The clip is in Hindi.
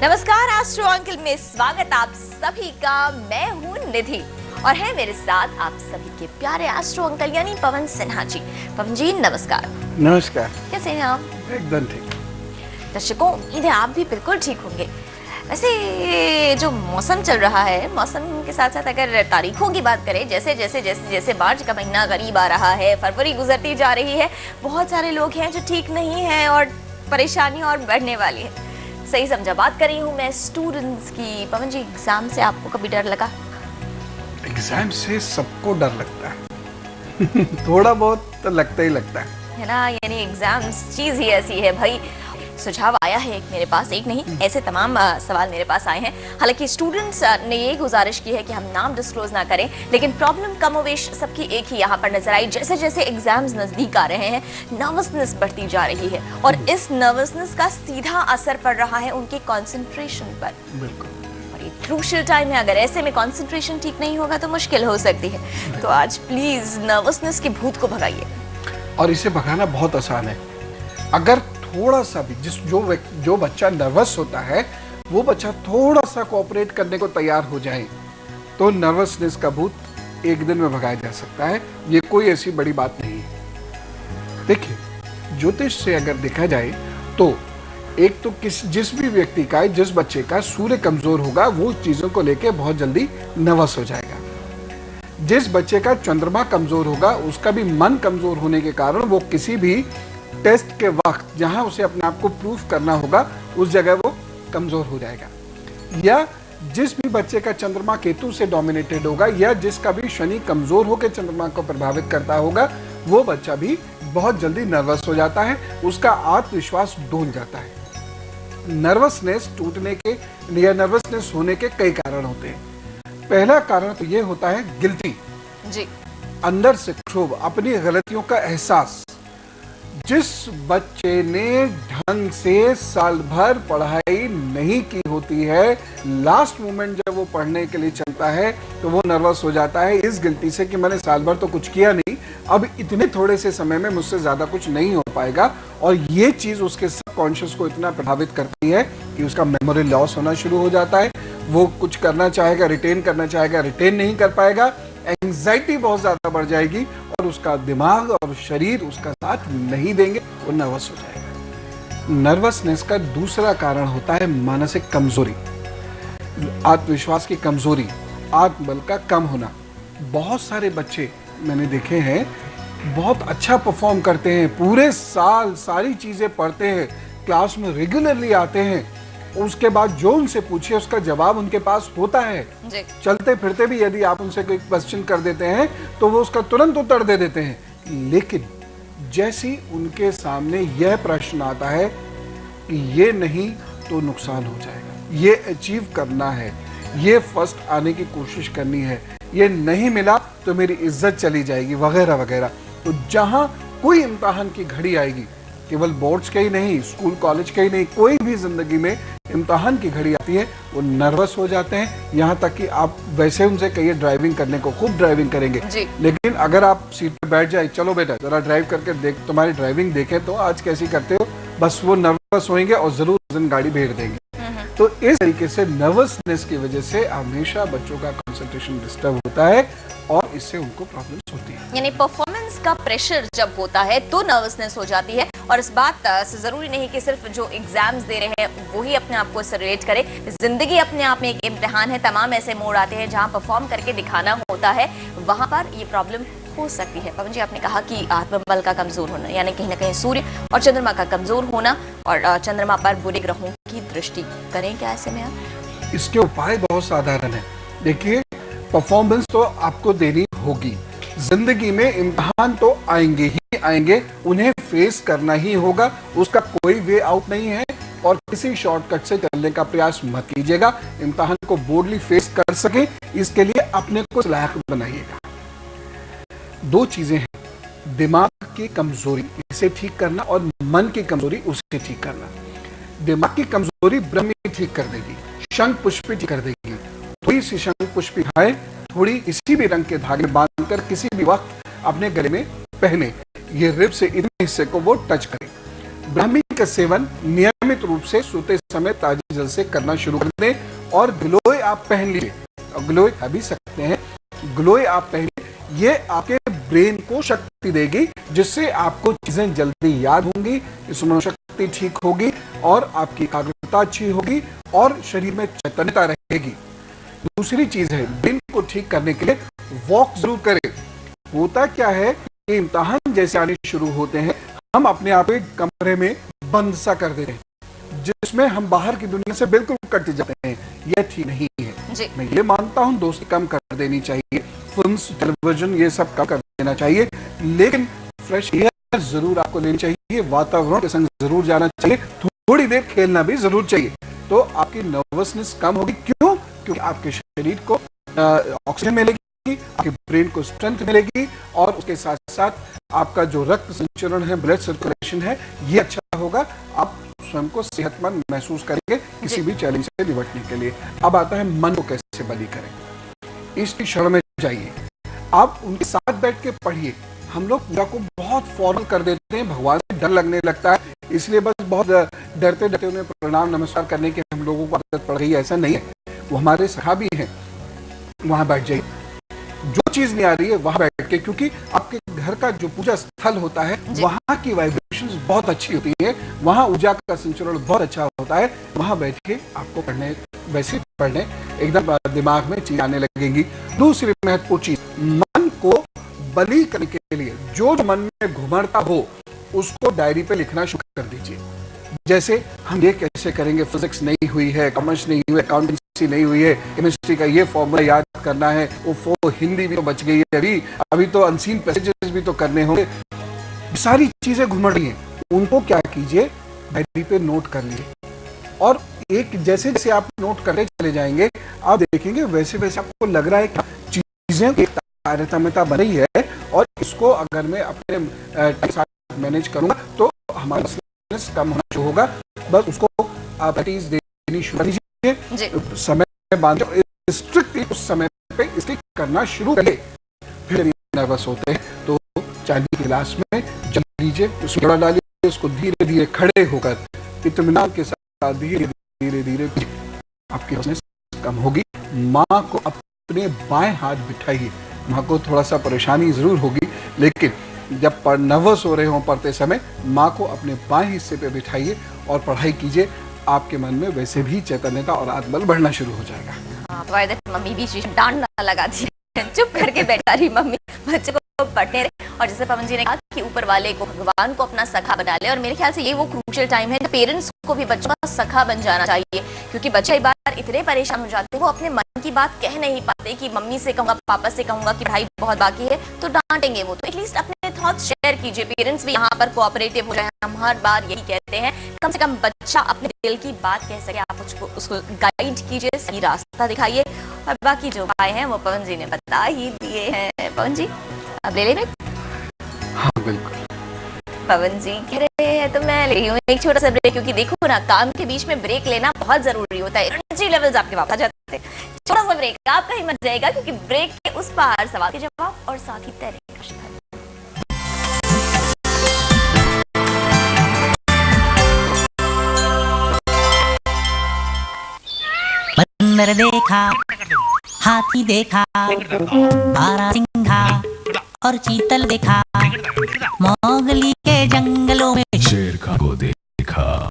नमस्कार एस्ट्रो अंकल में स्वागत आप सभी का। मैं हूँ निधि और है मेरे साथ आप सभी के प्यारे एस्ट्रो अंकल यानी पवन सिन्हा जी। पवन जी नमस्कार। नमस्कार। कैसे हैं आप? एकदम ठीक। दर्शकों उम्मीद है आप भी बिल्कुल ठीक होंगे। वैसे जो मौसम चल रहा है, मौसम के साथ साथ अगर तारीखों की बात करें, जैसे जैसे जैसे जैसे मार्च का महीना करीब आ रहा है, फरवरी गुजरती जा रही है, बहुत सारे लोग हैं जो ठीक नहीं है और परेशानी और बढ़ने वाली है। सही समझा, बात कर रही हूँ मैं स्टूडेंट्स की। पवन जी एग्जाम से आपको कभी डर लगा? एग्जाम से सबको डर लगता है थोड़ा बहुत तो लगता ही लगता है ना, यानी एग्जाम्स चीज ही ऐसी है भाई। सुझाव आया है एक मेरे पास, एक नहीं ऐसे तमाम सवाल मेरे पास आए हैं। हालांकि स्टूडेंट्स ने ये गुजारिश की है कि हम नाम डिस्क्लोज ना करें, लेकिन प्रॉब्लम कमोवेश सबकी एक ही यहाँ पर नजर आई। जैसे जैसे एग्जाम्स नजदीक आ रहे हैं, नर्वसनेस बढ़ती जा रही है और इस नर्वसनेस का सीधा असर पड़ रहा है उनके कंसंट्रेशन पर। बिल्कुल। और ये क्रूशियल टाइम है, अगर ऐसे में कंसंट्रेशन ठीक नहीं होगा तो मुश्किल हो सकती है। तो आज प्लीज नर्वसनेस के भूत को भगाइए। और इसे भगाना बहुत आसान है। अगर थोड़ा सा भी जो बच्चा नर्वस होता है वो बच्चा थोड़ा सा कोऑपरेट करने को तैयार हो जाए तो नर्वसनेस का भूत एक दिन में भगाया जा सकता है। ये कोई ऐसी बड़ी बात नहीं है। देखिए, ज्योतिष से अगर देखा जाए तो एक तो जिस भी व्यक्ति का, जिस बच्चे का सूर्य कमजोर होगा वो चीजों को लेके बहुत जल्दी नर्वस हो जाएगा। जिस बच्चे का चंद्रमा कमजोर होगा उसका भी मन कमजोर होने के कारण वो किसी भी टेस्ट के वक्त जहां उसे अपने आप को प्रूफ करना होगा उस जगह वो कमजोर हो जाएगा। या जिस भी बच्चे का चंद्रमा केतु से डोमिनेटेड होगा या जिसका भी शनि कमजोर होकर चंद्रमा को प्रभावित करता होगा वो बच्चा भी बहुत जल्दी नर्वस हो जाता है, उसका आत्मविश्वास डूब जाता है। नर्वसनेस टूटने के या नर्वसनेस होने के कई कारण होते हैं। पहला कारण तो ये होता है गिल्टी जी, अंदर से क्षोभ, अपनी गलतियों का एहसास। जिस बच्चे ने ढंग से साल भर पढ़ाई नहीं की होती है, लास्ट मोमेंट जब वो पढ़ने के लिए चलता है तो वो नर्वस हो जाता है इस गिल्टी से कि मैंने साल भर तो कुछ किया नहीं, अब इतने थोड़े से समय में मुझसे ज्यादा कुछ नहीं हो पाएगा। और ये चीज उसके सबकॉन्शियस को इतना प्रभावित करती है कि उसका मेमोरी लॉस होना शुरू हो जाता है। वो कुछ करना चाहेगा, रिटेन करना चाहेगा, रिटेन नहीं कर पाएगा। एंजाइटी बहुत ज्यादा बढ़ जाएगी और उसका दिमाग और शरीर उसका साथ नहीं देंगे, वो नर्वस हो जाएगा। नर्वसनेस का दूसरा कारण होता है मानसिक कमजोरी, आत्मविश्वास की कमजोरी, आत्मबल का कम होना। बहुत सारे बच्चे मैंने देखे हैं बहुत अच्छा परफॉर्म करते हैं, पूरे साल सारी चीजें पढ़ते हैं, क्लास में रेगुलरली आते हैं, उसके बाद जो उनसे पूछे उसका जवाब उनके पास होता है। चलते फिरते भी यदि आप उनसे कोई क्वेश्चन कर देते हैं तो वो उसका तुरंत उत्तर दे देते हैं। लेकिन जैसी उनके सामने यह प्रश्न आता है कि ये नहीं तो नुकसान हो जाएगा, ये अचीव करना है, ये फर्स्ट आने की कोशिश करनी है, ये नहीं मिला तो मेरी इज्जत चली जाएगी, वगैरह वगैरह। तो जहां कोई इम्तिहान की घड़ी आएगी, केवल बोर्ड्स के ही नहीं, स्कूल कॉलेज के ही नहीं, कोई भी जिंदगी में इम्तिहान की घड़ी आती है वो नर्वस हो जाते हैं। यहाँ तक कि आप वैसे उनसे कहिए ड्राइविंग करने को, खूब ड्राइविंग करेंगे, लेकिन अगर आप सीट पे बैठ जाए, चलो बेटा जरा ड्राइव करके देख, तुम्हारी ड्राइविंग देखें तो आज कैसी करते हो, बस वो नर्वस होंगे और जरूर उस दिन गाड़ी भेज देंगे। तो इस तरीके से नर्वसनेस की वजह से हमेशा बच्चों का कंसंट्रेशन डिस्टर्ब होता है और इससे उनको प्रॉब्लम्स होती है। यानी परफॉर्मेंस का प्रेशर जब होता है तो नर्वसनेस हो जाती है। और इस बात से जरूरी नहीं कि सिर्फ जो एग्जाम्स दे रहे हैं वो ही अपने आप को इससे रिलेट करे। जिंदगी अपने आप में एक इम्तिहान है। तमाम ऐसे मोड़ आते हैं जहां परफॉर्म करके दिखाना होता है, वहां पर ये प्रॉब्लम हो सकती है। पवन जी आपने कहा कि आत्मबल का कमजोर होना, यानी कहीं ना कहीं सूर्य और चंद्रमा का कमजोर होना और चंद्रमा पर बुरे ग्रहों की दृष्टि, करें क्या ऐसे में आप? इसके उपाय बहुत साधारण है। देखिए, परफॉर्मेंस तो आपको देनी होगी, जिंदगी में इम्तिहान तो आएंगे ही आएंगे, उन्हें फेस करना ही होगा, उसका कोई वे आउट नहीं है। और किसी शॉर्टकट से चलने का प्रयास मत कीजिएगा। इम्तिहान को बोल्डली फेस कर सके इसके लिए अपने को लायक बनाइएगा। दो चीजें हैं, दिमाग की कमजोरी इसे ठीक करना और मन की कमजोरी उसे ठीक करना। दिमाग की कमजोरी ब्रह्मी ठीक कर देगी, शंख पुष्पी ठीक कर देगी। थोड़ी सी शंख पुष्पी है, थोड़ी किसी भी रंग के धागे बांधकर किसी भी वक्त अपने गले में पहने, ये रिब से इतने हिस्से को वो टच करे। ब्राह्मी का सेवन नियमित रूप से सोते समय ताजे जल से करना शुरू कर दें और ग्लोए आप पहन लीजिए। ग्लोए खा भी सकते हैं, ग्लोए आप पहनिए, ये आपके ब्रेन को शक्ति देगी जिससे आपको चीजें जल्दी याद होंगी, स्मरण शक्ति ठीक होगी और आपकी एकाग्रता अच्छी होगी और शरीर में चैतन्यता रहेगी। दूसरी चीज है, ब्रेन को ठीक करने के लिए वॉक जरूर करें। होता क्या है कि इम्तिहान जैसे आने शुरू होते हैं, हम अपने आप एक कमरे में बंद सा कर देते हैं जिसमें हम बाहर की दुनिया से बिल्कुल कट जाते हैं। यह ठीक नहीं है जी। मैं ये मानता हूँ दोस्ती कम कर देनी चाहिए, फिल्म्स, टेलीविजन ये सब कम कर देना चाहिए, लेकिन फ्रेश एयर जरूर आपको लेनी चाहिए, वातावरण के संग जरूर जाना चाहिए, थोड़ी देर खेलना भी जरूर चाहिए। तो आपकी नर्वसनेस कम होगी। क्यों? क्योंकि आपके शरीर को ऑक्सीजन मिलेगी, आपके ब्रेन को स्ट्रेंथ मिलेगी और उसके साथ साथ आपका जो रक्त संचरण है, ब्लड सर्कुलेशन है, ये अच्छा होगा। आप स्वयं को सेहतमंद महसूस करेंगे किसी भी चैलेंज से निपटने के लिए। अब आता है मन को कैसे बली करें। इसकी शरण में जाइए, आप उनके साथ बैठ के पढ़िए। हम लोग पूजा को बहुत फॉर्मल कर देते हैं, भगवान से डर लगने लगता है, इसलिए बस बहुत डरते डरते उन्हें प्रणाम नमस्कार करने की हम लोगों को आदत पड़ गई है। ऐसा नहीं है, वो हमारे सहाबी हैं। वहां बैठ जाइए, जो चीज नहीं आ रही है वहां बैठ के, क्योंकि आपके घर का जो पूजा स्थल होता है वहां की वाइब्रेशंस बहुत अच्छी होती है, वहां ऊर्जा का संचरण बहुत अच्छा होता है। वहां बैठ के आपको पढ़ने, वैसे पढ़ने एकदम दिमाग में चीज आने लगेंगी। दूसरी महत्वपूर्ण चीज, मन को बली करने के लिए जो मन में घुमड़ता हो उसको डायरी पे लिखना शुरू कर दीजिए। जैसे हम ये कैसे करेंगे, फिजिक्स नहीं हुई है, कॉमर्स नहीं हुई है, अकाउंटेंसी नहीं हुई है, केमिस्ट्री का ये फॉर्मूला याद करना है, वो हिंदी भी तो बच गई है, अभी तो अनसीन पैसेजेस भी तो करने होंगे। सारी चीजें घुमड़ रही हैं, उनको क्या कीजिए, डायरी पे नोट कर लीजिए और एक जैसे जैसे आप नोट करते चले जाएंगे, आप देखेंगे वैसे वैसे आपको लग रहा है कि चीजें एक तारतम्यता बन रही है और इसको अगर मैं अपने साथ मैनेज करूंगा तो हमारा कम होना शुरू होगा। बस उसको आप प्रैक्टिस देनी शुरू कीजिए, समय बांधो, स्ट्रिक्टली उस समय पे स्टिक करना शुरू करिए। फिर नर्वस होते हैं तो चांदी के गिलास में जल लीजिए, उसमें थोड़ा डालिए, उसको धीरे धीरे खड़े होकर इत्मीनान के साथ धीरे धीरे धीरे आपकी नर्वसनेस कम होगी। माँ को अपने बाएं हाथ बिठाइए। माँ को थोड़ा सा परेशानी जरूर होगी, लेकिन जब नर्वस हो रहे हो पढ़ते समय, माँ को अपने बाएं हिस्से पे बिठाइए और पढ़ाई कीजिए। आपके मन में वैसे भी चैतन्यता और आत्मबल बढ़ना शुरू हो जाएगा। मम्मी भी डांट ना लगा दी, चुप करके बैठा रही मम्मी, बच्चे को पढ़ने रहे। और जैसे पवन जी ने कहा कि ऊपर वाले को, भगवान को अपना सखा बना ले, और मेरे ख्याल से ये वो क्रूशियल टाइम है, पेरेंट्स को भी बच्चों का सखा बन जाना चाहिए, क्योंकि बच्चे कई बार इतने परेशान हो जाते हैं, वो अपने मन की बात कह नहीं पाते कि मम्मी से कहूंगा, पापा से कहूंगा कि भाई बहुत बाकी है, तो डांटेंगे वो। तो एटलीस्ट अपने थॉट्स शेयर कीजिए, पेरेंट्स भी यहाँ पर कोऑपरेटिव हो जाए। हम हर बार यही कहते हैं, कम से कम बच्चा अपने दिल की बात कह सके, आप उसको गाइड कीजिए, सही रास्ता दिखाइए, और बाकी जो उपाय हैं वो पवन जी ने बता ही दिए हैं। पवन जी अब ले लेंगे? हाँ बिल्कुल। पवन जी कह रहे हैं तो मैं ले रही हूँ एक छोटा सा ब्रेक, क्योंकि देखो ना, काम के बीच में ब्रेक लेना बहुत जरूरी होता है, एनर्जी लेवल्स आपके वापस आ जाते हैं। छोटा सा ब्रेक, आपका ही मत जाएगा, क्योंकि ब्रेक के उस पार सवाल के जवाब और साथ ही तैरने का शिखर। बंदर देखा, हाथी देखा, बारहसिंघा और चीतल देखा, मोगली के जंगलों में शेर को देखा।